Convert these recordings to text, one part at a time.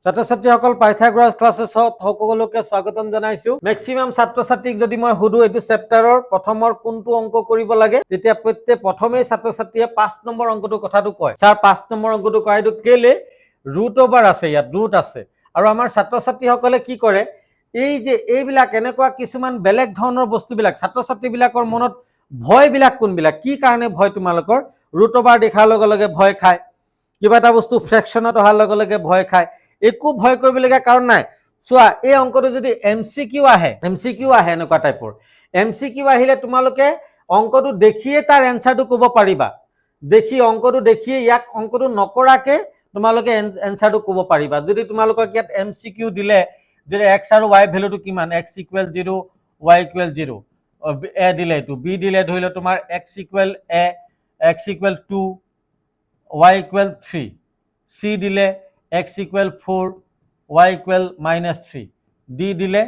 ছাত্ৰ ছাত্ৰীসকল পাইথাগোৰাছ ক্লাছেছত সকলোকে স্বাগতম জনাইছো। মেক্সিমাম ছাত্ৰ ছাত্ৰীক যদি মই সুধো এইটো চেপ্টাৰৰ প্ৰথমৰ কোনটো অংক কৰিব লাগে, তেতিয়া প্ৰথমেই ছাত্ৰ ছাত্ৰীয়ে 5 নম্বৰ অংকটো কথাটো কয়। স্যাৰ 5 নম্বৰ অংকটো কয়, এইটো কেলে ৰুট ওভাৰ আছে, ইয়াত ৰুট আছে। আৰু আমাৰ ছাত্ৰ ছাত্ৰীসকলে কি কৰে, এই যে এইবিলাক এনেকুৱা কিছুমান বেলেগ ধৰণৰ বস্তুবিলাক ছাত্ৰ ছাত্ৰীবিলাকৰ মনত ভয়বিলাক কোনবিলাক, কি কাৰণে ভয়, তোমালোকৰ ৰুট ওভাৰ দেখাৰ লগে লগে ভয় খায়, কিবা এটা বস্তু ফ্ৰেকশ্যনত অহাৰ লগে লগে ভয় খায়। একো ভয় কৰিবলগীয়া কাৰণ নাই। চোৱা, এই অংকটো যদি এমচিকিউ আহে এনেকুৱা টাইপৰ এমচিকিউ আহিলে তোমালোকে অংকটো দেখিয়ে তাৰ এনসাৰটো ক'ব পাৰিবা। অংকটো দেখিয়ে ইয়াক অংকটো নকৰাকে তোমালোকে এনসাৰটো ক'ব পাৰিবা। যদি তোমালোকক ইয়াত এমচিকিউ দিলে যে এক্স আৰু ৱাই ভ্যালুটো কিমান, X equal 0 Y equal 0, A দিলে এইটো, বি দিলে ধৰি লও তোমাৰ X equal A, X equal 2, Y equal 3, C দিলে x equal 4, y equal -3, d দিলে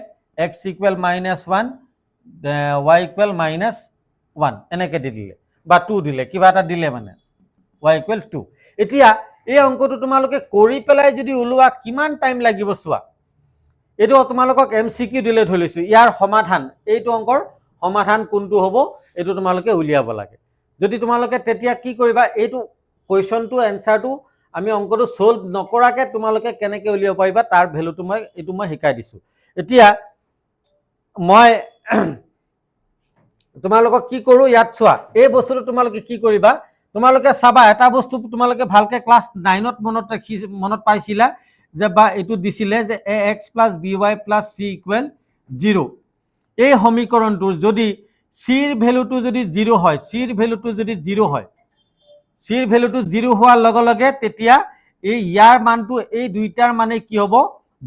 x equal -1, y equal -1 এনেকে দিলে, বা 2 দিলে, কিবা এটা দিলে মানে y equal 2। এতিয়া এই অংকটো তোমালোকে কৰি পেলাই যদি ওলোৱা কিমান টাইম লাগিব চোৱা। এইটো তোমালোকক এমচিকিউ দিলে ধৰি লৈছো, ইয়াৰ সমাধান, এইটো অংকৰ সমাধান কোনটো হ'ব এইটো তোমালোকে উলিয়াব লাগে। যদি তোমালোকে তেতিয়া কি কৰিবা, এইটো কুৱেশ্যনটো এনসাৰটো আমি অংকটো সলভ নকৰাকে তোমালোকে কেনেকে উলিয়াব পাৰিবা তাৰ ভ্যালুটো মই শিকাই দিছো। এতিয়া মই তোমালোকক কি কৰো, ইয়াত চোৱা, এই বস্তুটো তোমালোকে কি কৰিবা, তোমালোকে চাবা এটা বস্তু তোমালোকে ভালকে ক্লাছ 9ত মনত পাইছিলা যে বা এইটো দিছিলে যে ax + by + c = 0। এই সমীকৰণটোৰ যদি c ৰ ভ্যালুটো যদি 0 হয়, c ৰ ভ্যালুটো যদি 0 হয়, c ৰ ভ্যালুটো 0 হোৱাৰ লগে লগে তেতিয়া এই ইয়াৰ মানটো এই দুইটাৰ মানে কি হ'ব,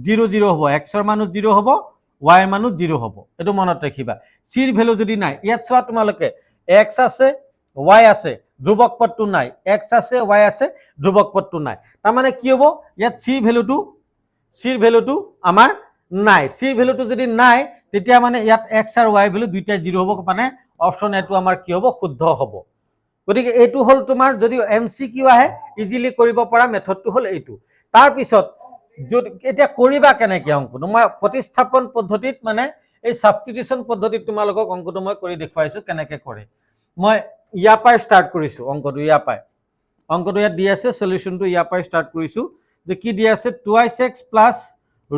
0 0 হ'ব, x ৰ মানো 0 হ'ব, y ৰ মানো 0 হ'ব। এটো মনত ৰাখিবা। c ৰ ভ্যালু যদি নাই, ইয়াত চোৱা তোমালোকে x আছে y আছে, ধ্ৰুবক পদটো নাই, x আছে y আছে, ধ্ৰুবক পদটো নাই। তাৰ মানে কি হ'ব, ইয়াত c ৰ ভ্যালুটো আমাৰ নাই। c ৰ ভ্যালুটো যদি নাই তেতিয়া মানে ইয়াত x আৰু y ভ্যালু দুইটাই 0 হ'ব, মানে অপচন এটো আমাৰ কি হ'ব, শুদ্ধ হ'ব। গতিকে এইটো হল তোমাৰ যদি এমচিকিউ আহে ইজিলি কৰিব পৰা মেথডটো হল এইটো। তাৰ পিছত এতিয়া কৰিবা কেনেকে অংকটো, মই প্ৰতিস্থাপন পদ্ধতিত মানে এই সাবস্টিটিউশন পদ্ধতিত তোমালোকক অংকটো মই কৰি দেখুৱাইছো কেনেকে কৰে। মই ইয়াৰ পৰা ষ্টাৰ্ট কৰিছো অংকটো, অংকটো ইয়াত দি আছে, সলিউশনটো ইয়াৰ পৰা ষ্টাৰ্ট কৰিছো। যে কি দি আছে, 2x +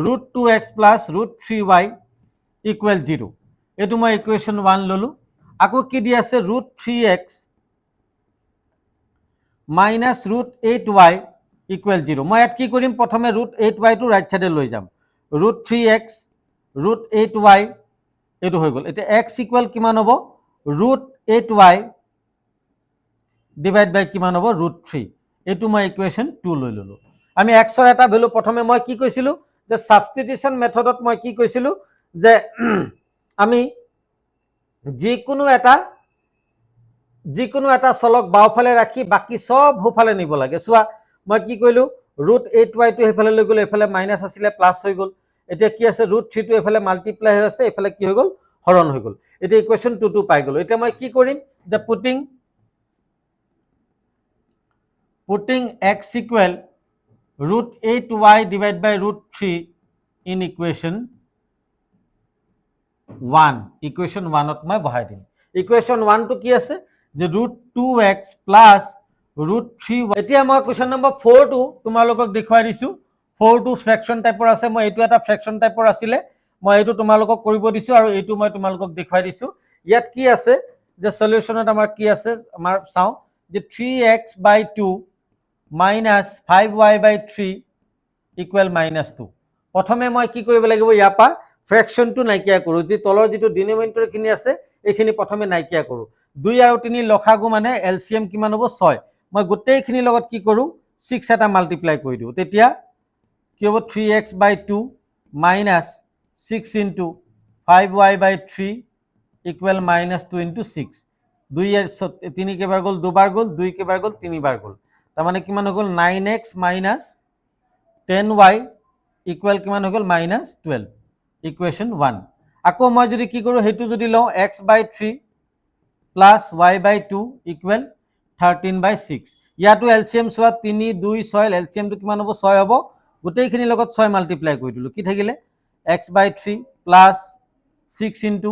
√2x + √3y = 0। এইটো মই ইকুৱেশ্যন 1 ললো। আকৌ কি দি আছে, √3x - √8y = 0। মই ইয়াত কি কৰিম, প্ৰথমে √8y টো ৰাইট সাইডে লৈ যাম, √3x √8y এইটো হৈ গ'ল। এতিয়া x ইকুৱেল কিমান হ'ব, √8y ডিভাইড বাই কিমান হ'ব, √3। এইটো মই ইকুৱেশ্যন 2 লৈ ললো। আমি x ৰ এটা ভ্যালু প্ৰথমে মই কি কৈছিলো যে সাবস্টিটিউশন মেথডত মই কি কৈছিলো যে আমি যিকোনো এটা চলক বাওফালে ৰাখি বাকি সব সোফালে নিব লাগে। চোৱা, মই কি কৰিলো, √8y টো সেইফালে লৈ গ'লো, এইফালে মাইনাস আছিলে প্লাস হৈ গ'ল। এতিয়া কি আছে, √3 টো এইফালে মাল্টিপ্লাই হৈ আছে, এইফালে কি হৈ গ'ল, হৰণ হৈ গ'ল। এতিয়া ইকুৱেশ্যন 2 টো পাই গ'লো। এতিয়া মই কি কৰিম যে putting x equal √8y divide by √3 in equation 1। Equation 1ত মই বহাই দিম। ইকুৱেশ্যন 1 টো কি আছে যে √2x + √3y। এতিয়া মই কুৱেশ্যন নম্বৰ 4 টো তোমালোকক দেখুৱাই দিছো। 4 টো ফ্ৰেকশন টাইপৰ আছে, মই এইটো এটা ফ্ৰেকশন টাইপৰ আছিলে, মই এইটো তোমালোকক কৰিব দিছো আৰু এইটো মই তোমালোকক দেখুৱাই দিছো। ইয়াত কি আছে যে সলিউশনত আমাৰ কি আছে, আমাৰ চাও যে 3x/2 - 5y/3 = -2। প্ৰথমে মই কি কৰিব লাগিব, ইয়াৰ পৰা ফ্ৰেকশনটো নাইকিয়া কৰো, যে তলৰ যিটো ডিনোমিনেটৰ খিনি আছে এইখিনি প্ৰথমে নাইকিয়া কৰো। 2 আৰু 3 লসাগু মানে এলসিএম কিমান হ'ব, 6। মই গোটেইখিনিৰ লগত কি কৰো, 6 এটা মাল্টিপ্লাই কৰি দিও। তেতিয়া কি হ'ব, 3x/2 - 6 * 5y/3 = -2 * 6। 2 3 কেইবাৰ গ'ল, দুবাৰ গ'ল, 2 কেইবাৰ গ'ল, 3 বাৰ গ'ল। তাৰ মানে কিমান হৈ গ'ল, 9x - 10y = কিমান হৈ গ'ল, -12। ইকুৱেশ্যন 1। আকৌ মই যদি কি কৰো, হেতু যদি লও x/3 + y/2 = 13/6। ইয়াতো এলসিএম চোৱা, 3 2 6, এলসিএমটো কিমান হ'ব, 6 হ'ব। গোটেইখিনিৰ লগত 6 মাল্টিপ্লাই কৰি দিলোঁ কি থাকিলে x/3 plus 6 into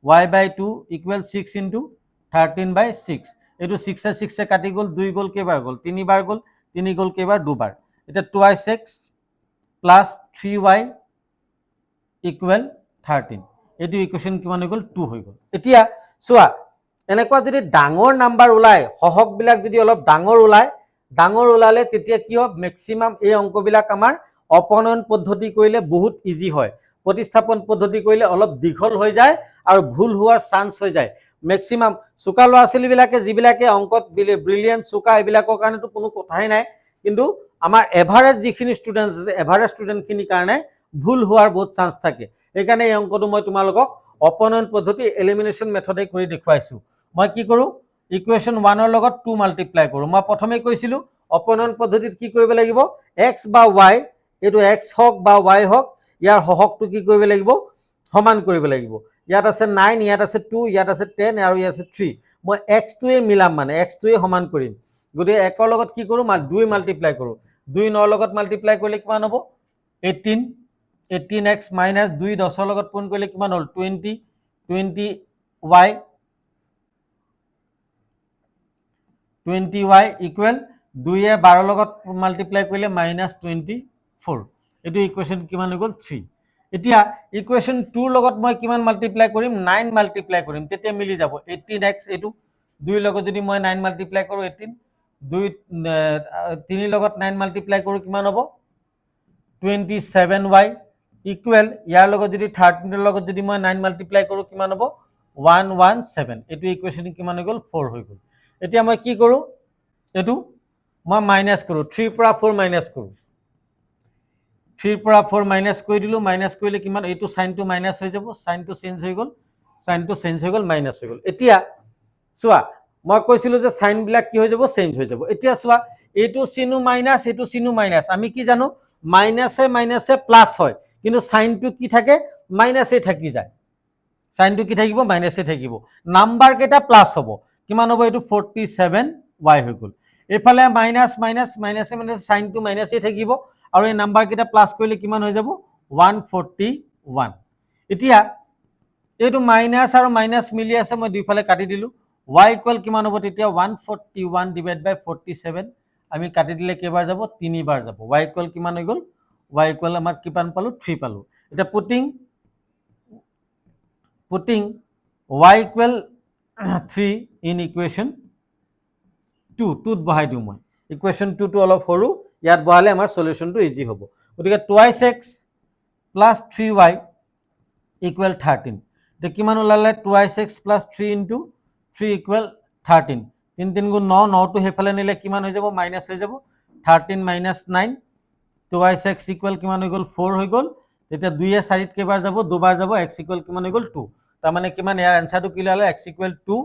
y/2 equal 6 into 13/6 এইটো 6 6 কাটি গ'ল 2 গ'ল কেইবাৰ গ'ল 3 বাৰ গ'ল 3 গ'ল কেইবাৰ 2 বাৰ এটা 2x প্লাছ 3y ইকুৱেল 13 এইটো ইকুৱেশ্যন কিমান হৈ গ'ল 2 হৈ গ'ল এতিয়া চোৱা এনেকুৱা যদি ডাঙৰ নাম্বাৰ ওলাই হহকবিলাক যদি অলপ ডাঙৰ ওলালে তেতিয়া কি হয় ম্যাক্সিমাম এই অংকবিলাক আমাৰ অপনয়ন পদ্ধতি কৰিলে বহুত ইজি হয় প্ৰতিস্থাপন পদ্ধতি কৰিলে অলপ দীঘল হৈ যায় আৰু ভুল হোৱাৰ চান্স হৈ যায় ম্যাক্সিমাম চুকা ল'ৰা ছোৱালীবিলাকে যিবিলাকে অংকত ব্ৰিলিয়েন্ট চুকা এইবিলাকৰ কাৰণেতো কোনো কথাই নাই কিন্তু আমাৰ এভাৰেজ যিখিনি ষ্টুডেণ্টছ আছে এভাৰেজ ষ্টুডেণ্টখিনিৰ কাৰণে ভুল হোৱাৰ বহুত চান্স থাকে সেইকাৰণে এই অংকটো মই তোমালোকক অপনয়ন পদ্ধতি এলিমিনেশ্যন মেথডে কৰি দেখুৱাইছোঁ মই কি কৰোঁ ইকুৱেশ্যন 1 ৰ লগত 2 মাল্টিপ্লাই কৰোঁ মই প্ৰথমে কৈছিলোঁ অপনয়ন পদ্ধতিত কি কৰিব লাগিব x বা y এইটো x হওক বা y হওক ইয়াৰ হহকটো কি কৰিব লাগিব সমান কৰিব লাগিব ইয়াত আছে 9 ইয়াত আছে 2 ইয়াত আছে 10 আৰু ইয়াত আছে 3 মই x টোৱে মিলাম মানে x টোৱে সমান কৰিম গতিকে 1 ৰ লগত কি কৰোঁ 2 মাল্টিপ্লাই কৰোঁ 2 9 ৰ লগত মাল্টিপ্লাই কৰিলে কিমান হ'ব 18 18x minus 2 10 ৰ লগত পূৰণ কৰিলে কিমান হ'ল 20 20y 20y ইকুৱেল 2 এ 12 ৰ লগত মাল্টিপ্লাই কৰিলে -24 এইটো ইকুৱেশ্যন কিমান হৈ গ'ল 3 এতিয়া ইকুৱেশ্যন 2 ৰ লগত মই কিমান মাল্টিপ্লাই কৰিম 9 মাল্টিপ্লাই কৰিম তেতিয়া মিলি যাব 18x এইটো 2 ৰ লগত যদি মই 9 মাল্টিপ্লাই কৰোঁ 18 2 3 ৰ লগত 9 মাল্টিপ্লাই কৰোঁ কিমান হ'ব 27y ইকুৱেল ইয়াৰ লগত যদি 13 ৰ লগত যদি মই 9 মাল্টিপ্লাই কৰোঁ কিমান হ'ব 117 এইটো ইকুৱেশ্যন কিমান হৈ গ'ল 4 হৈ গ'ল এতিয়া মই কি কৰোঁ এইটো মই মাইনাস কৰোঁ 3 পৰা 4 মাইনাস কৰোঁ 3 পৰা 4 মাইনাস কৰি দিলোঁ মাইনাস কৰিলে কিমান এইটো সাইনটো মাইনাস হৈ যাব সাইনটো চেঞ্জ হৈ গ'ল মাইনাস হৈ গ'ল এতিয়া চোৱা মই কৈছিলোঁ যে সাইনবিলাক কি হৈ যাব চেঞ্জ হৈ যাব এতিয়া চোৱা এইটো চিনো মাইনাস আমি কি জানো মাইনাসে প্লাস হয় কিন্তু সাইনটো কি থাকে মাইনাসে থাকি যায় সাইনটো কি থাকিব মাইনাসে থাকিব নাম্বাৰ কেইটা প্লাস হ'ব কিমান হ'ব এইটো 47y হৈ গ'ল এফালে মাইনাসে সাইনটো মাইনাসে থাকিব আৰু এই নাম্বাৰ কেইটা প্লাস কৰিলে কিমান হৈ যাব 141 এতিয়া এইটো মাইনাস আৰু মাইনাস মিলি আছে মই দুইফালে কাটি দিলোঁ y ইকুৱেল কিমান হ'ব তেতিয়া 141 ডিভাইড বাই 47 আমি কাটি দিলে কেইবাৰ যাব 3 বাৰ যাব y ইকুৱেল কিমান হৈ গ'ল y ইকুৱেল আমাৰ কিমান পালো 3 পালো এটা putting y equal 3 in equation 2 টুত বহাই দিওঁ মই ইকুৱেশ্যন 2 টো অলপ সৰু ইয়াত বহালে আমাৰ সলিউশনটো ইজি হ'ব গতিকে 2x প্লাস 3y ইকুৱেল 13 তে কিমান ওলালে 2x প্লাস 3 ইনটু 3 ইকুৱেল 13 3 3 গুণ 9 9 টো হেফালে নিলে কিমান হৈ যাব মাইনাস হৈ যাব 13 minus 9 2x ইকুৱেল কিমান হৈ গ'ল 4 হৈ গ'ল তেতিয়া 2 এ 4 ত কেইবাৰ যাব দুবাৰ যাব x ইকুৱেল কিমান হৈ গ'ল 2 তাৰ মানে কিমান ইয়াৰ আনসাৰটো কি ওলালে x ইকুৱেল 2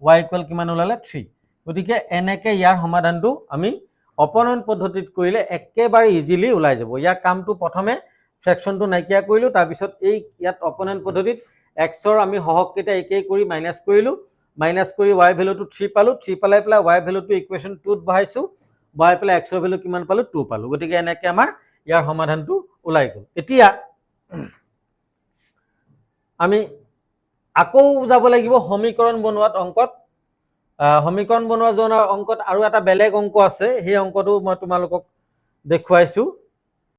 y ইকুৱেল কিমান ওলালে 3 গতিকে এনেকে ইয়াৰ সমাধানটো আমি অপনয়ন পদ্ধতিত কৰিলে একেবাৰে ইজিলি ওলাই যাব ইয়াৰ কামটো প্ৰথমে ফ্ৰেকশনটো নাইকিয়া কৰিলো তাৰ পিছত এই ইয়াত অপনয়ন পদ্ধতিত x ৰ আমি হহক কেইটা একেই কৰি মাইনাস কৰিলো মাইনাস কৰি y ভ্যালুটো 3 পালো 3 পালাই পেলাই y ভ্যালুটো ইকুৱেশ্যন 2 ত বহাইছো বহাই পেলাই x ৰ ভ্যালু কিমান পালো 2 পালো গতিকে এনেকে আমাৰ ইয়াৰ সমাধানটো ওলাই গ'ল এতিয়া আমি আকৌ যাব লাগিব সমীকৰণ বনোৱাত অংকত সমীকৰণ বনোৱা জনৰ অংকত আৰু এটা বেলেগ অংক আছে সেই অংকটো মই তোমালোকক দেখুৱাইছো